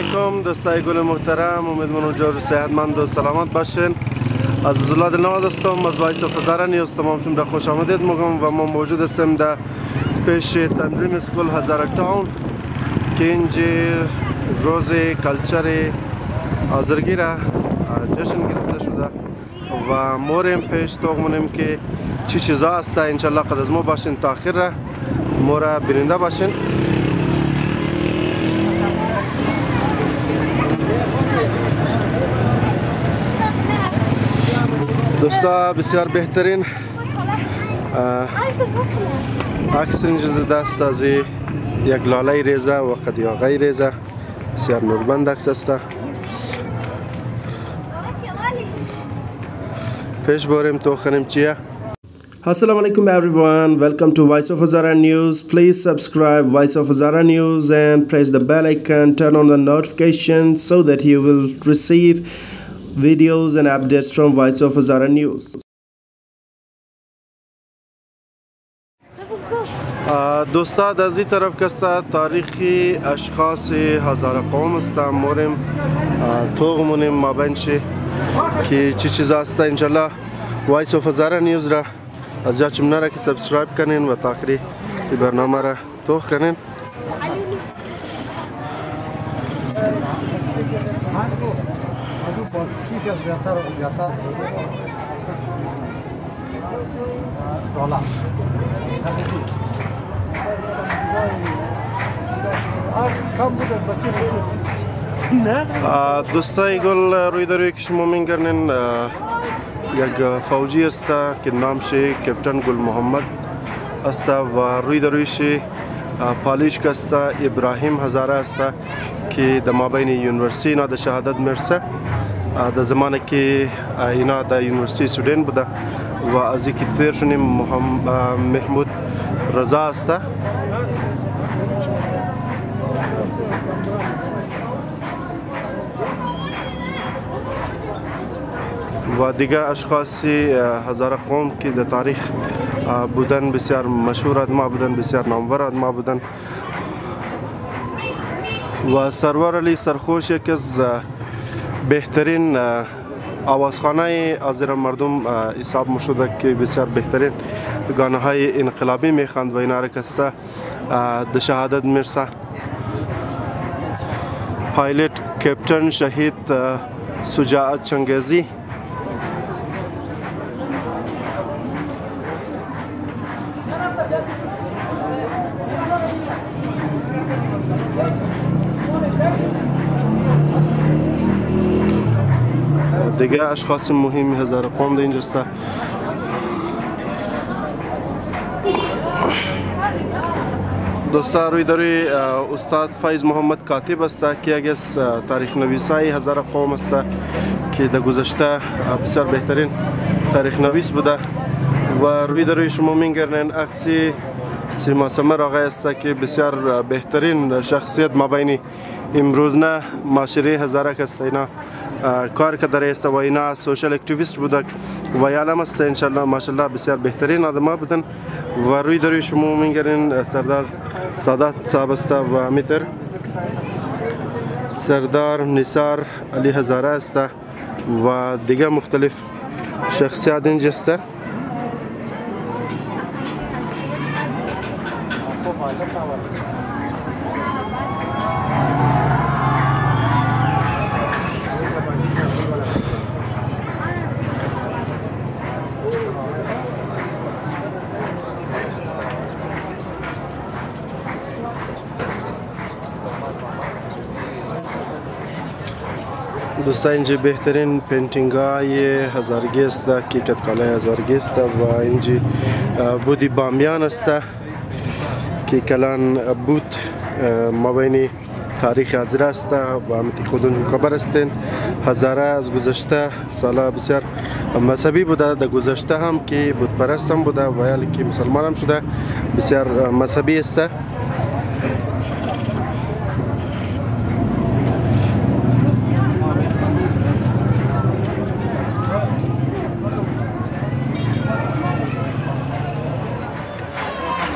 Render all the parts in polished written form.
علیکم دوستای گل محترم، امیدوارم جور صحتمند و سلامت باشین. از الله دلنواز هستم از وایس آف هزاره نیوز. تمامشون را خوش آمدید میگم و ما موجود هستیم در پیش تمرین اسکول هزاره تاون که اینجا روز کلچر آذرگی را جشن گرفته شده و موریم پیش توغمونیم که چی چیزا هست. انشالله قد از ما باشین تا آخر را مورا بیننده باشین. دوستا بسیار بهترین عکس اینجا زده است از یک لاله ریزه و قدیاغه ریزه. بسیار نوربند عکس است. پیش بریم تو خنیم چیه. Assalamu alaikum everyone, welcome to Voice of Hazara News. Please subscribe Voice of Hazara News and press the bell icon, turn on the notifications so that you will receive videos and updates from Voice of Hazara News. دوستان از این طرف کستا تاریخی اشخاص هزاره قوم است. موریم توغمونیم مابینشی که چی چیز است. انشالله Voice of Hazara News را از جا چمنه را که سبسکرایب کنین و تا آخری برنامه را توغ کنین. دوستای گل روی دروی که شما میگرنین یک فوجی است که نامش کپتن گل محمد است و روی درویش پالیش است ابراهیم هزاره است که در مابین یونیورسیتی اینا در شهادت میرسه. در زمانی که اینا در یونیورسیتی سودن بوده و از اینکه تیر شدیم محمود رضا است. و دیگه اشخاصی هزاره قوم که در تاریخ بودن بسیار مشهور آدما بودن، بسیار نامور آدما بودن و سرور علی سرخوش یک از بهترین آوازخانه آذر مردم حساب میشده که بسیار بهترین گانه های انقلابی میخواند و اینا را کسته در شهادت میرسه. پایلٹ کپتن شهید شجاعت چنگیزی دیگه اشخاص مهمی هزاره قوم در اینجاست. دوستا روی دروی استاد فیض محمد کاتب است که یک از تاریخ نویسای هزاره قوم است که در گذشته بسیار بهترین تاریخ نویس بوده و روی دروی شما میگرنین عکسی سیما سمر آقای است که بسیار بهترین شخصیت مابین امروزنه معاشره هزاره است. اینا کار کرده است و اینا سوشل اکتیویست بوده و یعلم است انشالله ماشاءالله بسیار بهترین آدما بودن و روی دروی شما میگرین سردار سادات صاحب است و امیتر سردار نثار علی هزاره است و دیگه مختلف شخصیات اینجا است. دوستا اینجا بهترین پینتینگ های هزارگی است که کتکاله هزارگی است و اینجا بودی بامیان است که کلان بود مابین تاریخ هزاره است و همتی خودشون خبر هستین. هزاره از گذشته سالا بسیار مذهبی بوده، در گذشته هم که بود پرست هم بوده و یالی که مسلمان هم شده بسیار مذهبی است.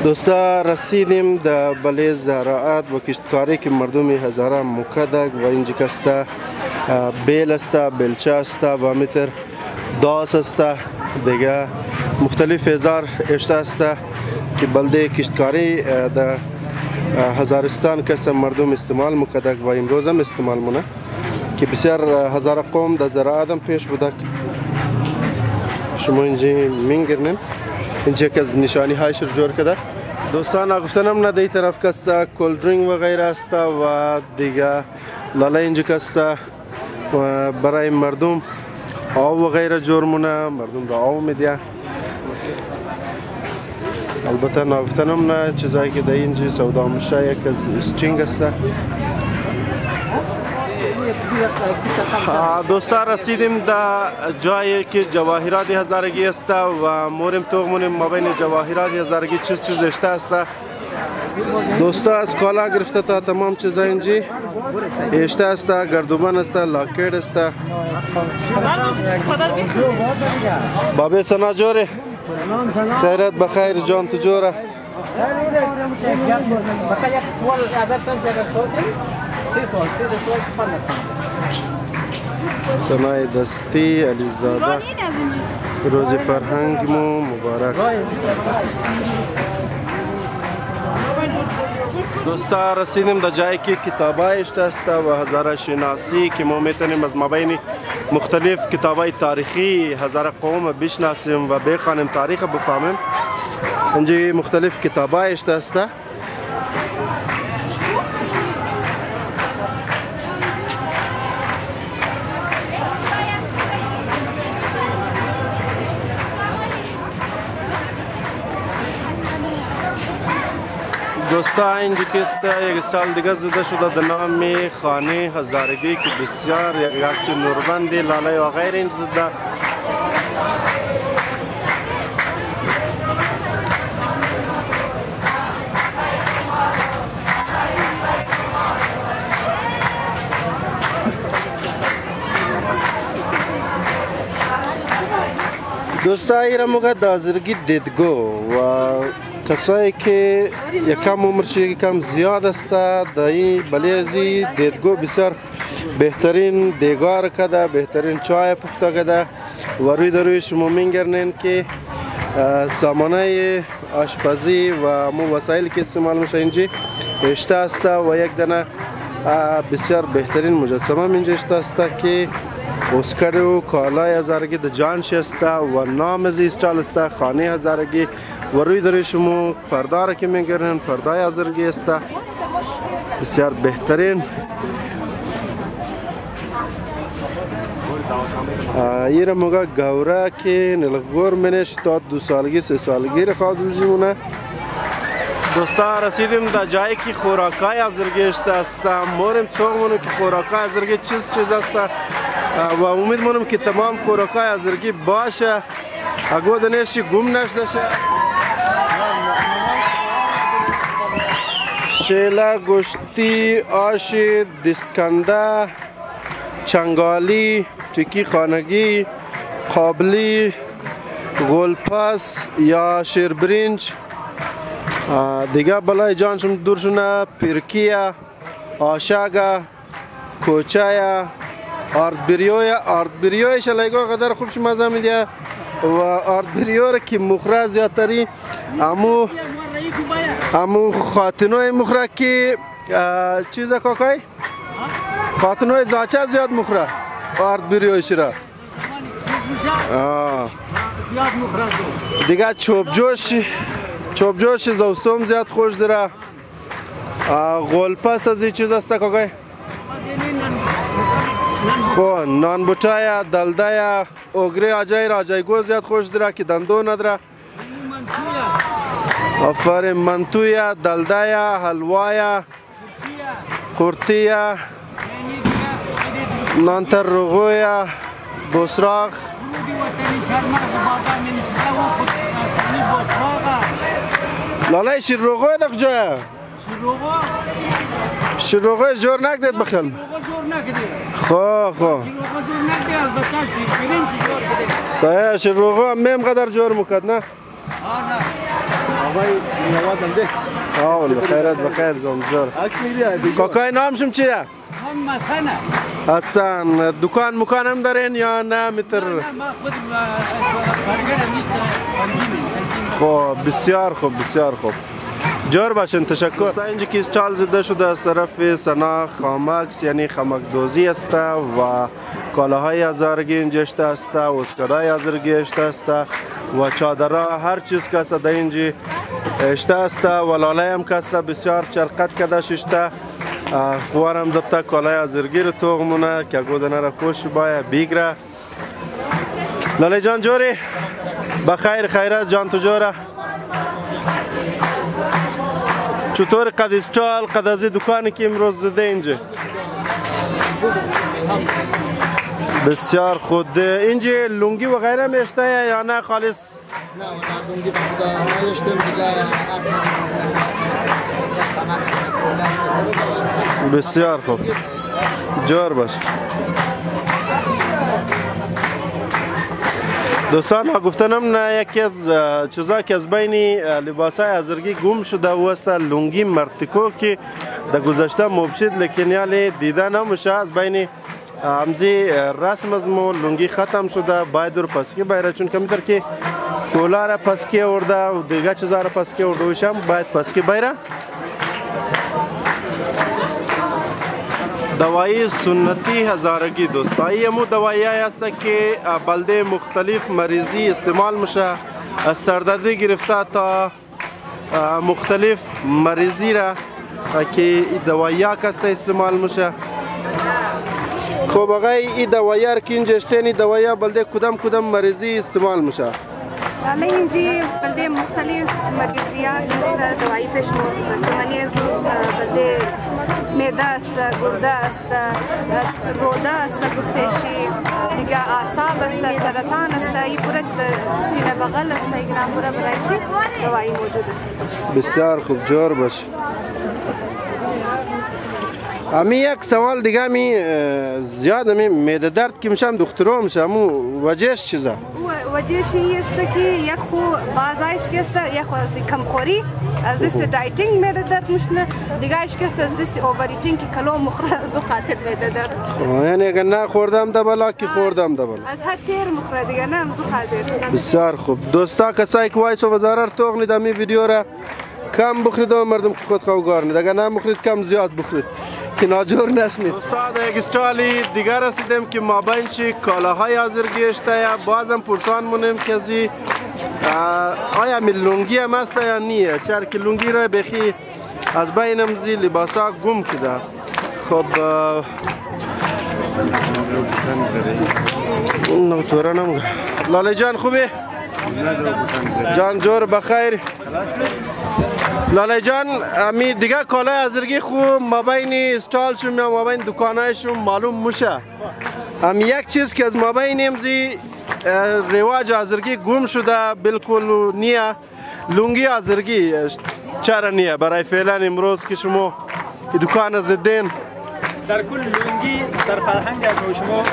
دوستا رسیدیم در بله زراعت و کشتکاری که مردم هزاره مکدک و اینجا کسته بیل است، بلچه است و میتر داس است دیگه مختلف هزار اشته است که بلده کشتکاری در هزارستان کس مردم استعمال مکدک و امروز هم استعمال مونه که بسیار هزار قوم در زراعت هم پیش بودک. شما اینجا مینگرنین اینجا که از نشانی هایشر جور کده دوستان گفتنم نه دی طرف کسته کول درینگ و غیره است و دیگه لاله اینجا کسته و برای مردم آب و غیره جور مونه مردم را آب میدیه. البته نگفتنم نه چیزایی که در اینجا سودا میشه یک از استرینگ است. دوستان رسیدیم در جایی که جواهرات هزارگی است و مورم توغمونیم مابین جواهرات هزارگی چیز اشته است. دوستا از کالا گرفته تا تمام چیزا اینجا اشته است، گردوبان است، لاکت است. بابی سنا جوره خیرت بخیر جان تو جوره. سنای دستی علیزاده روز فرهنگ مو مبارک. دوستا رسیدیم در جایی که کتابای اشته است و هزاره شناسی که ما میتونیم از مابین مختلف کتابای تاریخی هزاره قوم بشناسیم و بخوانیم تاریخ بفهمیم. اینجا مختلف کتابای اشته است. دوستا اینجا که یک استال دیگه زده شده در نام خانه هزارگی که بسیار یک عکس نوربندی لاله و غیر اینجا زده. دوستا ایرا موقع دازرگی دیدگو و کسایی که یکم عمرش یکم زیاد است در این بلیزی دیدگو بسیار بهترین دیگار کده، بهترین چای پخته کده و روی شما میگرنین که سامانه آشپزی و مو وسایلی که استعمال میشه اینجا اشته است و یک دانه بسیار بهترین مجسمه اینجا اشته است که اسکر و کالای هزارگی در جانش است و نام از استال است خانه هزارگی و روی شما پرده را که میگرن پرده هزارگی است بسیار بهترین. این موقع گوره که نلغور منش تا 2 سالگی 3 سالگی را خواهد لزیمونه. دوستا رسیدیم در جایی که خوراکای هزارگی است. مورم توغمونم که خوراکای هزارگی چیز است و امید مونم که تمام خوراکای هزارگی باشه اگه دنیشی گم نشده شه. شیله، گوشتی، آش، دستکنده، چنگالی، تکی خانگی، قابلی، گلپس یا شیربرنج دیگه بلای جانشون دورشونه پیرکیه، آشاگه، کوچه، آردبریوی شلایگاه قدر خوبش مزه میده و آردبریو که مخره زیادتری امو خاتنوی مخره که چیزه کاکای؟ خاتنوی زاچه زیاد مخره آردبریوی شره دیگه چوب جوش زوستوم زیاد خوش داره. غلپس از این چیز است کاکای؟ خو نان بوچای دلده اوگری آجای گو زیاد خوش داره که دندو نداره. آفرین منتوی دلده حلوای قورتی نان ترغوی بسراخ لاله شیرروغوی ده کجا؟ شیرروغوی جور نکدید بخیل خو صحیح شیرروغو هم میم قدر جور مکد نه؟ آقای نوازنده. والله خیرت بخیر زمزار. عکس میگیری؟ کاکای نامشون چیه؟ هم حسنه. حسن. دکان مکان هم دارین یا نه متر؟ نه ما خود برگر میکنیم. خب بسیار خوب بسیار خوب. جور باشین تشکر. اینجا که استال زده شده از طرف سنا خامکس یعنی خمکدوزی است و کالاهای هزارگی اینجا است و اسکرای هزارگی است و چادرها هر چیز که است در اینجا است و لاله هم که است بسیار چرقت کده ششته خوارم زبطه کالای هزارگی رو توغمونه که گودنه را خوش باید بیگره. لاله جان جوری بخیر خیرت جان تو جوره چطور قد استال قد از دکانی که امروز زده اینجا بسیار خود اینجا لونگی و غیره میشته یا نه خالص نه لونگی بوده نشتم دیگه بسیار خوب جور باش دوستان گفتنم نه یکی از چیزا که از بین لباسای هزارگی گم شده و است لونگی مرتکو که در گذشته مبشد لیکن یالی دیده نمیشه از بین همزی رسم از مو لونگی ختم شده باید رو پسکی بایره چون کمیتر که کولا را پسکی ارده و دیگه چیزا را پسکی ارده وشم باید پسکی بایره دوایی سنتی هزارگی دوستایی مو دوایی است که بلده مختلف مریضی استعمال میشه از سردردی گرفته تا مختلف مریضی را که دوایی کسی استعمال میشه خب آقای این دوایی را که اینجا اشتینی دوایی بلده کدام مریضی استعمال میشه حالا اینجی بلده مختلف مریضی ها است دوایی پیش ما است که منیز بلده معده است گرده است روده است گفتشی دیگه اعصاب است سرطان است این پورا چیز سینه بغل است این پورا برایشی دوایی موجود است بسیار خوب جور باش امی یک سوال دیگه می زیاد می معده درد که میشم دکترا میشم وجهش چیزه وجهش این است که یک خو بازایش که است یک خو از کمخوری از دست دایتینگ معده درد میشنه دیگه اش که است از دست اوور ایتینگ که کلو مخره از خاطر معده درد یعنی اگر نه خوردم دبلا که خوردم دبلا از حد تیر مخره دیگه نه مزو خاطر بسیار خوب دوستا کسایی که وایس و ضرر توغنید امی ویدیو را کم بخورید و مردم که خود خوگارنید اگر نه بخورید کم زیاد بخورید که ناجور نشنید استاد یک استالی دیگر رسیدیم که ما بین چی کالاهای هزارگی اشته بازم پرسان مونیم که ازی آیا می لونگی هم است یا نیه چرا که لونگی را بخی از بینم زی لباسا گم کده خب نوتوره نمگه لاله جان خوبی؟ جان جور بخیر لاله جان امی دیگه کالای هزارگی خوب مابین استال شم یا مابین دکانای شم معلوم میشه امی یک چیز که از مابین امزی رواج هزارگی گم شده بالکل نیه لونگی هزارگی چرا نیه برای فعلا امروز که شما دکان زدین در کل لونگی در فرهنگ نو شما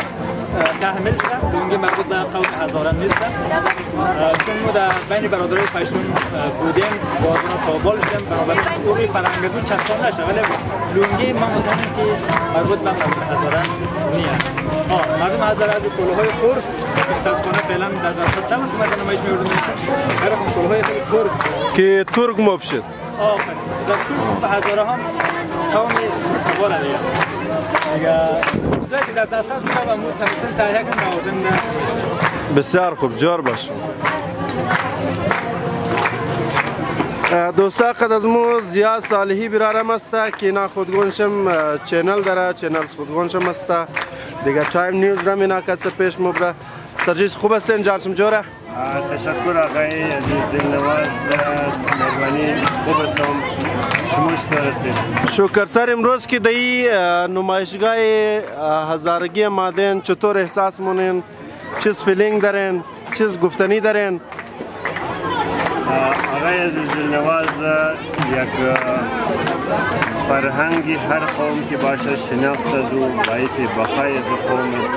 تحمل شده لونگی مربوط به قوم هزاران نیست چون ما در بین برادرای پشتون بودیم بازون تابال بودیم بنابراین اوری فرهنگ بود چسبان نشده ولی لونگی ما مطمئنم که مربوط به مردم هزاران نیست مردم هزاران از کلاهای خرس متاسفانه فعلا در دست نماست که مثلا نمایش می‌بردن غیر از کلاهای خرس که ترک مبشد در کل هزاران هم قوم تبار علیه دیگه در دسترس می‌کنم و متمثل تهیه کنم آوردن بسیار خوب جور باش دوستا قد از مو زیاد صالحی برارم است که نا خودگونشم چینل داره چینل خودگونشم است دیگه تایم نیوز را مینا کس پیش مبره سرجیس خوب هستین جانشم جوره تشکر آقای عزیز دلنواز مهربانی خوب هستم شما چطور هستید شکر سر امروز که دی نمایشگاه هزارگی مادین چطور احساس مونین چیز فیلینگ دارین چیز گفتنی دارین آقای عزیز دلنواز یک فرهنگی هر قوم که باشه شناخت از او باعث بقای از قوم است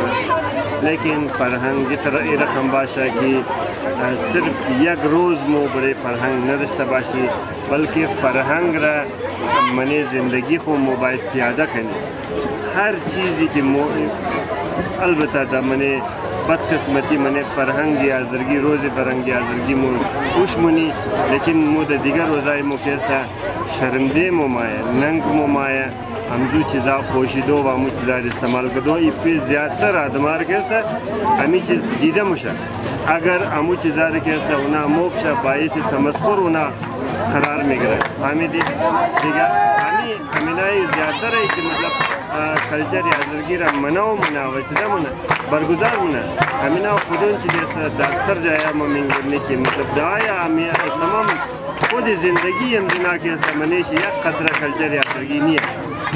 لیکن فرهنگی تر این رقم باشه که صرف یک روز مو برای فرهنگ نداشته باشی، بلکه فرهنگ را من زندگی خو مو باید پیاده کنیم. هر چیزی که مو البته در من بدقسمتی من فرهنگی آذرگی روز فرهنگی آذرگی مو اوش منی، لیکن مو در دیگر روزای مو که است شرمده مو مایه، ننگ مو مایه، همزو چیزا پوشیدو و همو چیزا استعمال کردو ای پی زیادتر آدمار که است همی چیز دیده موشه. اگر همو چیزا را که است اونا موبشه باعث تمسخر اونا قرار میگیره. همی دیگه همینای زیادتر ای که مطلب کلچر آذرگی را منا و چیزا منا برگزار منا همینا خودون چیز است در اکثر جای ما میگیم که مطلب دعای همی تمام خود زندگی هم دینا که است منیش یک قطره کلچر آذرگی نیه.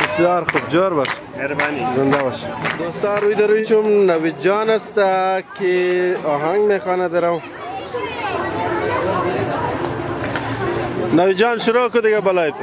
بسیار خوب، جور باش، مهربانی، زنده باش. دوستا روی در رویشم نوید جان است که آهنگ میخوانه درم. نوید جان شروع کن دیگه بالای تو.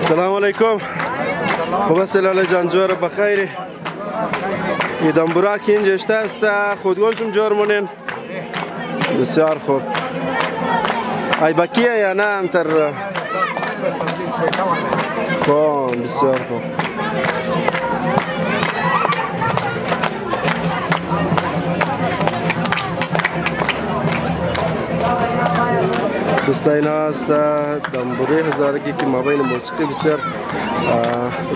السلام علیکم. خوب است لاله جان، جور بخیری؟ ایدان براک اینجا است خودگان چون جور مونین؟ بسیار خوب. ای بکیه یا نه انتر؟ خوب، بسیار خوب. دوستان است دنبوری هزارگی که مابین موسیقی بسیار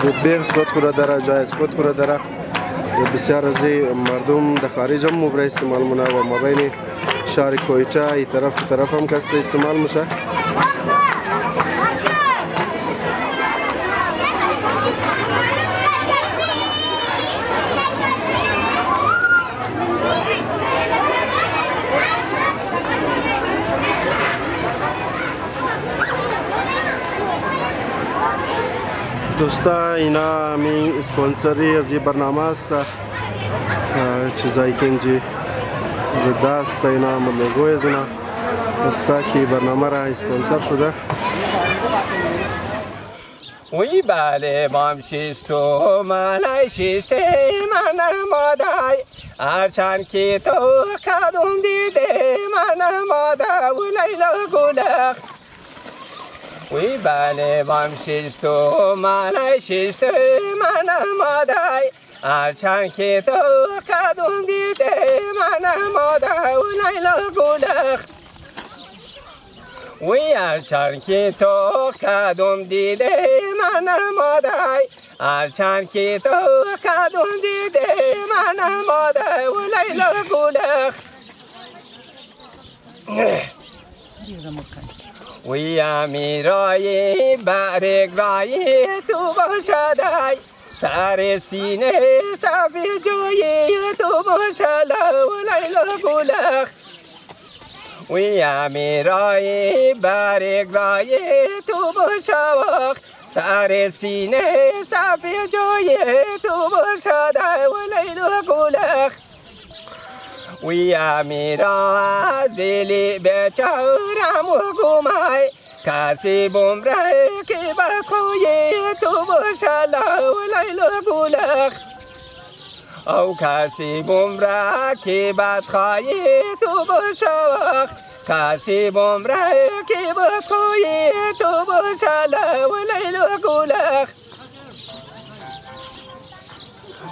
رتبه خود خود داره، جایز خود خود داره. بسیار از مردم در خارج هم برای استعمال مونه و مابین شهر کویچه ای طرف هم کسی استعمال میشه. دوستا اینا همین اسپانسری از یه برنامه است، چیزایی که اینجا زده است، اینا هم لوگوی از اینا است که برنامه را اسپانسر شده. وی بله بام شیشتو مالای شیشته من مادای هرچند که تو کدوم دیده من مادای ولیلا گلخ. وی بله بام شیشتو مالای شیشته من مادای هرچند که تو کدوم دیده من مادای ولیلا گلخ. وی هرچند که تو کدوم دیده من مادای هرچند که تو کدوم دیده من مادای و لیلا گلخ. وی امیرای برگرای تو باشدای سر سینه صفی جوی تو باشلا و لیلا گلخ. وی امیرای برگرای تو باشوخ سر سینه صفی جوی تو باشده و لیلا گلخ. وی امیرا دلی بچارم و گمای کسی بمره که بخوی تو باشلا و لیلا گلخ. او کسی بمره که بدخواهی تو باشوخ کسی بمره که بدخواهی تو باشلا و لیلا گلخ.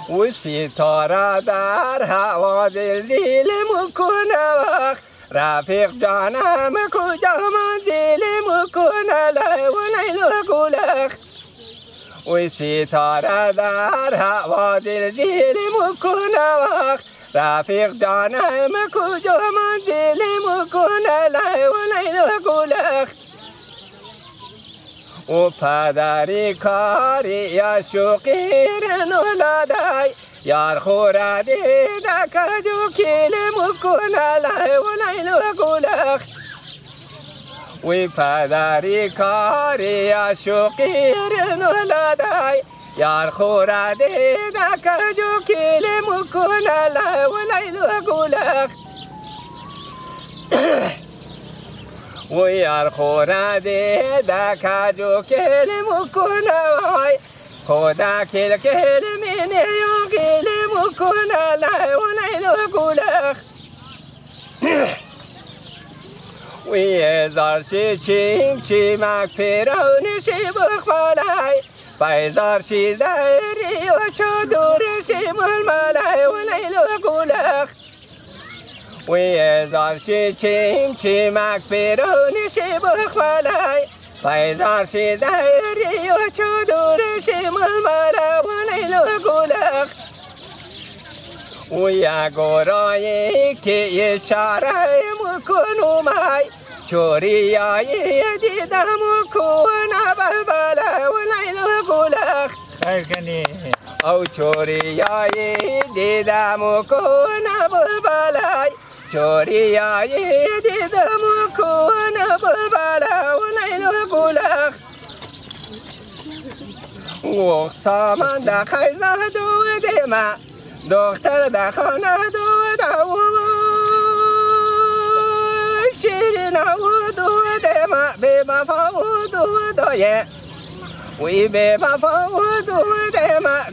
و ستاره در هوا دل مکنه وقت رفیق جانم کجا منزل مکنه و لیلا گلخ. و ستاره در هوا دل مکنه وقت رفیق جانم کجا منزل مکنه و لیلا گلخ. و پدری کاری یا شقیر نولادای یار خورده دکجو کل مکنه و لیلا گلخ. وی پدری کاری یا شقیر نولادای یار خورده دکجو کل مکنه و لیلا گلخ. و یار خورده دکجو کل مکنه خدا کل کل منه یا کل مکنه و لیلا گلخ. وی زارشی چیم چیمک پیرانشی بخوالای فیزارشی زهری و چادورشی ململای و لیل و گولخ وی زارشی چیم چیمک پیرانشی بخوالای فیزارشی زهری و چادورشی ململای و لیل و گولخ وی گورایی که اشاره مکنومای چوریایی دیدم کونه بلبله و لیل و گولخ خیر کنی او چوریایی دیدم کونه بلبله چوریایی دیدم کونه بلبله و لیل و گولخ و سامان دا خیزه دو دیمه دختر در خانه دو شیرین و دو بی وفا و دویه وی بی وفا و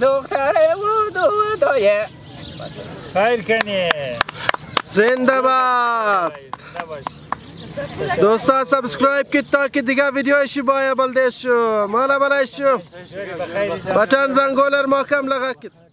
دختر و دویه خیر کنی زنده باد. دوستا سبسکرایب کید تا که دیگه ویدیوشی باید بلدش شو مالا بلش شو بچن زنگولر محکم لگا کید.